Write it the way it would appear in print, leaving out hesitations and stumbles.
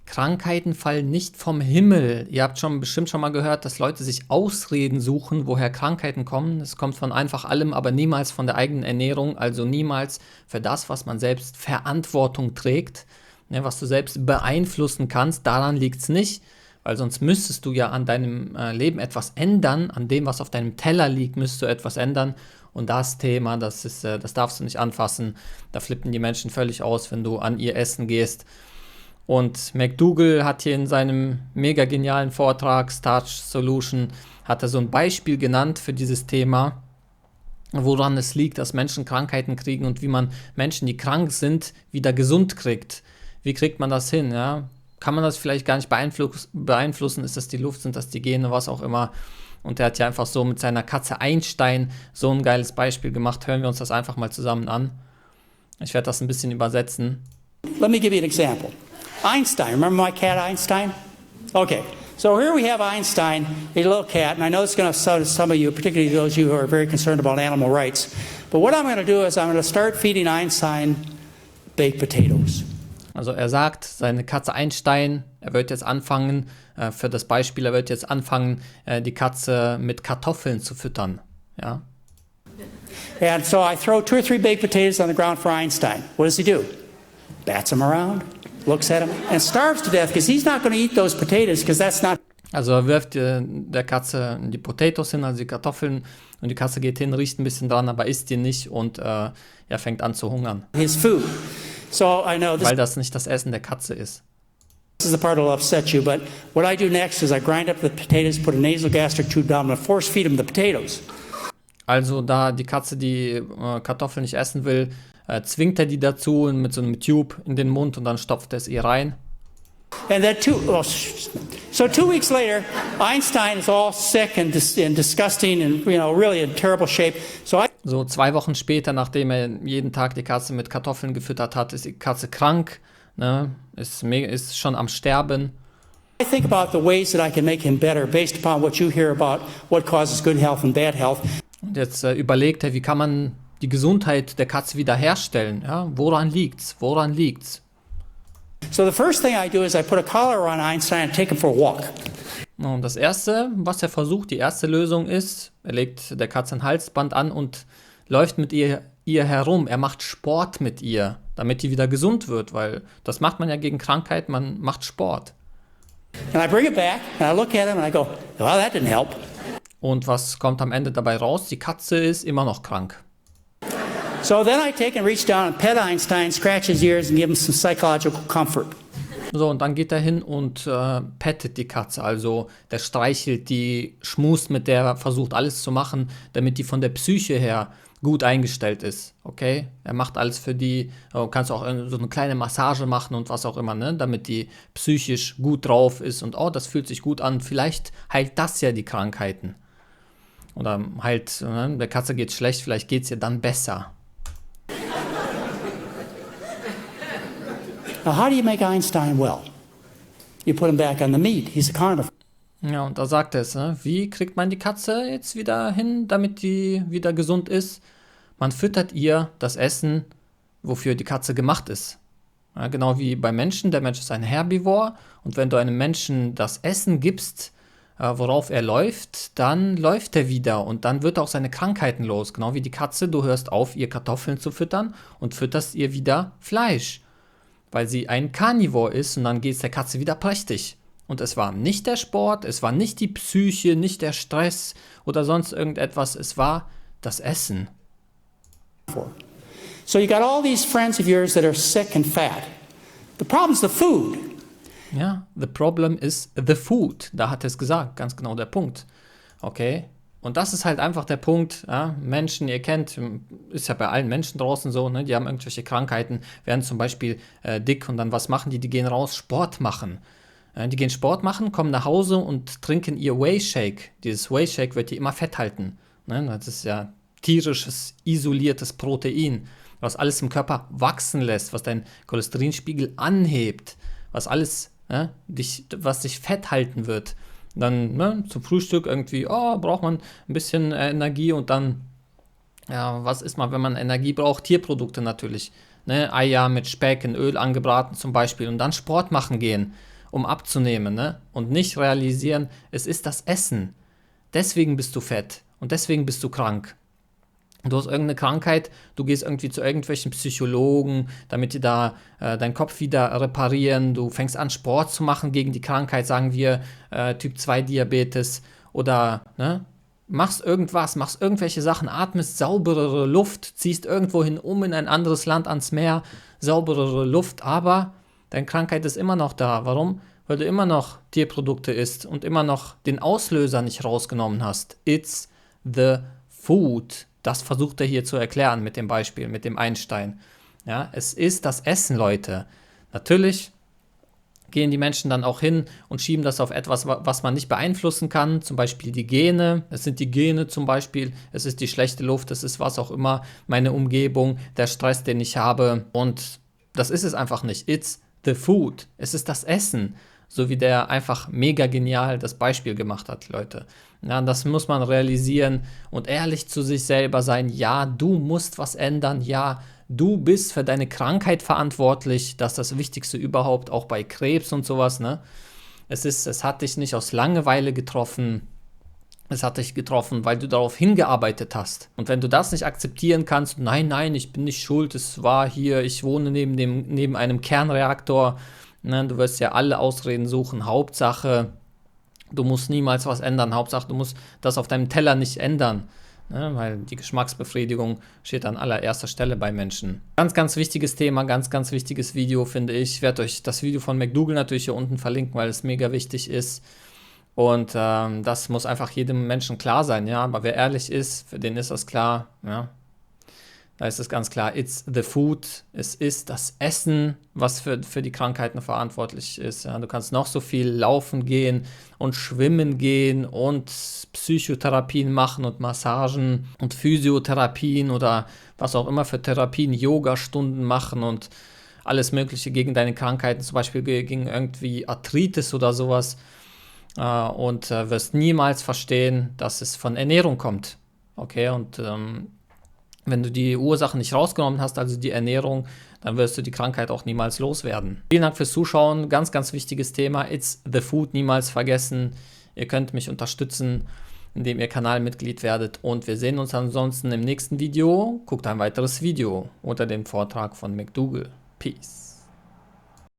Krankheiten fallen nicht vom Himmel. Ihr habt bestimmt schon mal gehört, dass Leute sich Ausreden suchen, woher Krankheiten kommen. Es kommt von einfach allem, aber niemals von der eigenen Ernährung, also niemals für das, was man selbst Verantwortung trägt, ne, was du selbst beeinflussen kannst. Daran liegt es nicht, weil sonst müsstest du ja an deinem Leben etwas ändern, an dem, was auf deinem Teller liegt, müsstest du etwas ändern. Und das Thema, das darfst du nicht anfassen. Da flippen die Menschen völlig aus, wenn du an ihr Essen gehst. Und McDougall hat hier in seinem mega genialen Vortrag Starch Solution, hat er so ein Beispiel genannt für dieses Thema, woran es liegt, dass Menschen Krankheiten kriegen und wie man Menschen, die krank sind, wieder gesund kriegt. Wie kriegt man das hin? Ja? Kann man das vielleicht gar nicht beeinflussen? Ist das die Luft, sind das die Gene, was auch immer? Und er hat ja einfach so mit seiner Katze Einstein so ein geiles Beispiel gemacht. Hören wir uns das einfach mal zusammen an. Ich werde das ein bisschen übersetzen. Let me give you an example. Einstein, remember my cat Einstein? Okay, so here we have Einstein, a little cat, and I know it's going to upset some of you, particularly those of you who are very concerned about animal rights. But what I'm going to do is I'm going to start feeding Einstein baked potatoes. Also er sagt, seine Katze Einstein, er wird jetzt anfangen, für das Beispiel, er wird jetzt anfangen, die Katze mit Kartoffeln zu füttern. Ja? And so I throw 2 or 3 baked potatoes on the ground for Einstein. What does he do? Bats them around, looks at them, and starves to death because he's not going to eat those potatoes because that's not. Also er wirft der Katze die Potatoes hin, also die Kartoffeln, und die Katze geht hin, riecht ein bisschen dran, aber isst die nicht und er fängt an zu hungern. His food. So I know this. Weil das nicht das Essen der Katze ist. This is the part that'll upset you, but what I do next is I grind up the potatoes, put a nasogastric tube down, and force feed him the potatoes. Also da die Katze die Kartoffeln nicht essen will, zwingt er die dazu mit so einem Tube in den Mund und dann stopft er es ihr rein. And then 2 weeks later, Einstein is all sick and disgusting and really in terrible shape. So 2 Wochen später, nachdem er jeden Tag die Katze mit Kartoffeln gefüttert hat, ist die Katze krank, ne? Ist schon am Sterben. I think about the ways that I can make him better based upon what you hear about what causes good health and bad health. Und jetzt überlegt er, wie kann man die Gesundheit der Katze wiederherstellen? Ja? Woran liegt's? Woran liegt's? So the first thing I do is I put a collar on Einstein and take him for a walk. Und das Erste, was er versucht, die erste Lösung ist, er legt der Katze ein Halsband an und läuft mit ihr herum. Er macht Sport mit ihr, damit die wieder gesund wird, weil das macht man ja gegen Krankheit, man macht Sport. And I bring it back and I look at him and I go, well, that didn't help. Und was kommt am Ende dabei raus? Die Katze ist immer noch krank. So then I take and reach down and pet Einstein, scratch his ears and give him some psychological comfort. So, und dann geht er hin und pettet die Katze, also der streichelt die, schmust mit der, versucht alles zu machen, damit die von der Psyche her gut eingestellt ist, okay? Er macht alles für die, kannst auch so eine kleine Massage machen und was auch immer, ne? Damit die psychisch gut drauf ist und das fühlt sich gut an, vielleicht heilt das ja die Krankheiten. Oder halt, der Katze geht's schlecht, vielleicht geht's ihr dann besser. Now, how do you make Einstein well? You put him back on the meat. He's a carnivore. Ja, und da sagt er es, ne? Wie kriegt man die Katze jetzt wieder hin, damit die wieder gesund ist? Man füttert ihr das Essen, wofür die Katze gemacht ist. Ja, genau wie beim Menschen. Der Mensch ist ein Herbivor. Und wenn du einem Menschen das Essen gibst, worauf er läuft, dann läuft er wieder. Und dann wird auch seine Krankheiten los. Genau wie die Katze. Du hörst auf, ihr Kartoffeln zu füttern und fütterst ihr wieder Fleisch. Weil sie ein Karnivor ist und dann geht es der Katze wieder prächtig. Und es war nicht der Sport, es war nicht die Psyche, nicht der Stress oder sonst irgendetwas, es war das Essen. So you got all these friends of yours that are sick and fat. The problem's the food. Ja, the problem is the food. Da hat er es gesagt, ganz genau der Punkt. Okay, und das ist halt einfach der Punkt, ja? Menschen, ihr kennt, ist ja bei allen Menschen draußen so, ne? Die haben irgendwelche Krankheiten, werden zum Beispiel dick und dann was machen die? Die gehen raus, Sport machen. Die gehen Sport machen, kommen nach Hause und trinken ihr Whey-Shake. Dieses Whey-Shake wird die immer fett halten. Ne? Das ist ja tierisches, isoliertes Protein, was alles im Körper wachsen lässt, was deinen Cholesterinspiegel anhebt, was alles, was dich fett halten wird. Dann zum Frühstück irgendwie, braucht man ein bisschen Energie und dann, ja, was isst man, wenn man Energie braucht? Tierprodukte natürlich. Ne? Eier mit Speck in Öl angebraten zum Beispiel und dann Sport machen gehen. um abzunehmen, ne? Und nicht realisieren, es ist das Essen. Deswegen bist du fett und deswegen bist du krank. Du hast irgendeine Krankheit, du gehst irgendwie zu irgendwelchen Psychologen, damit die da deinen Kopf wieder reparieren. Du fängst an, Sport zu machen gegen die Krankheit, sagen wir Typ 2 Diabetes. Oder ne, machst irgendwas, machst irgendwelche Sachen, atmest sauberere Luft, ziehst irgendwo hin in ein anderes Land ans Meer, sauberere Luft, aber deine Krankheit ist immer noch da. Warum? Weil du immer noch Tierprodukte isst und immer noch den Auslöser nicht rausgenommen hast. It's the food. Das versucht er hier zu erklären mit dem Beispiel, mit dem Einstein. Ja, es ist das Essen, Leute. Natürlich gehen die Menschen dann auch hin und schieben das auf etwas, was man nicht beeinflussen kann, zum Beispiel die Gene. Es sind die Gene zum Beispiel, es ist die schlechte Luft, es ist was auch immer, meine Umgebung, der Stress, den ich habe. Und das ist es einfach nicht. It's the food. Es ist das Essen. So wie der einfach mega genial das Beispiel gemacht hat, Leute. Ja, das muss man realisieren und ehrlich zu sich selber sein. Ja, du musst was ändern. Ja, du bist für deine Krankheit verantwortlich. Das ist das Wichtigste überhaupt, auch bei Krebs und sowas, ne? Es hat dich nicht aus Langeweile getroffen. Es hat dich getroffen, weil du darauf hingearbeitet hast. Und wenn du das nicht akzeptieren kannst, nein, ich bin nicht schuld, es war hier, ich wohne neben einem Kernreaktor. Ne, du wirst ja alle Ausreden suchen. Hauptsache, du musst niemals was ändern. Hauptsache, du musst das auf deinem Teller nicht ändern. Ne, weil die Geschmacksbefriedigung steht an allererster Stelle bei Menschen. Ganz, ganz wichtiges Thema, ganz, ganz wichtiges Video, finde ich. Ich werde euch das Video von McDougall natürlich hier unten verlinken, weil es mega wichtig ist. Und das muss einfach jedem Menschen klar sein. Ja? Aber wer ehrlich ist, für den ist das klar. Ja? Da ist es ganz klar, it's the food, es ist das Essen, was für die Krankheiten verantwortlich ist. Ja, du kannst noch so viel laufen gehen und schwimmen gehen und Psychotherapien machen und Massagen und Physiotherapien oder was auch immer für Therapien, Yoga-Stunden machen und alles Mögliche gegen deine Krankheiten, zum Beispiel gegen irgendwie Arthritis oder sowas. Und wirst niemals verstehen, dass es von Ernährung kommt. Okay, und wenn du die Ursachen nicht rausgenommen hast, also die Ernährung, dann wirst du die Krankheit auch niemals loswerden. Vielen Dank fürs Zuschauen. Ganz, ganz wichtiges Thema. It's the food, niemals vergessen. Ihr könnt mich unterstützen, indem ihr Kanalmitglied werdet. Und wir sehen uns ansonsten im nächsten Video. Guckt ein weiteres Video unter dem Vortrag von McDougall. Peace.